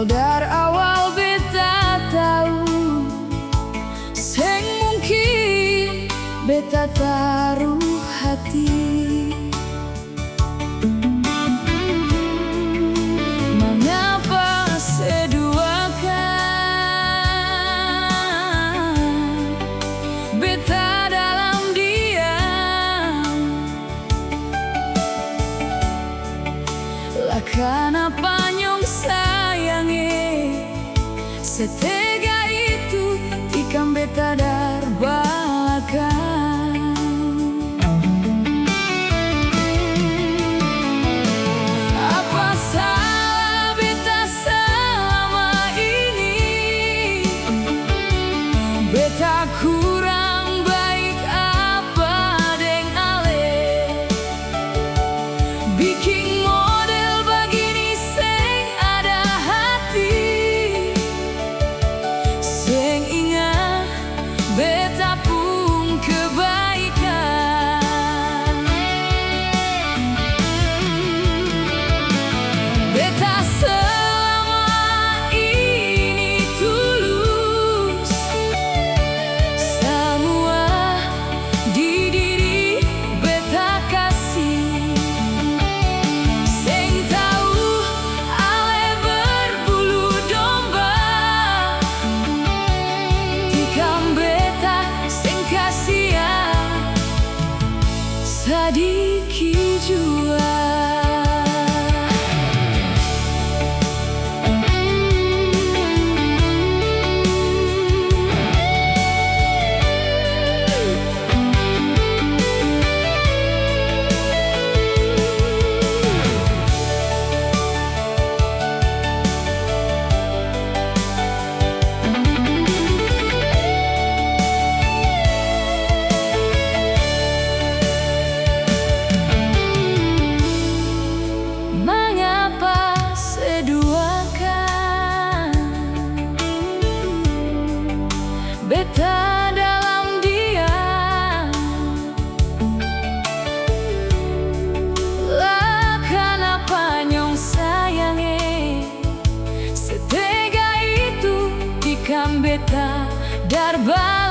Dari awal beta tahu sing mungkin beta taruh hati. Mengapa seduakan beta dalam diam? Lakan apa nyong sayangi setega itu ikam beta darbalakan. Apa salah beta selama ini? Beta kurang baik apa deng ale bikin model begini seng ada hati, seng ingat beta pun kebaikan. Beta selama ini tulus semua di diri beta kasih. Seng tahu ale berbulu domba, tikam beta seng kasihan sadiki jua. Mengapa seduakan beta dalam diam? Lakan apa nyong sayangi setega itu ikam beta darba.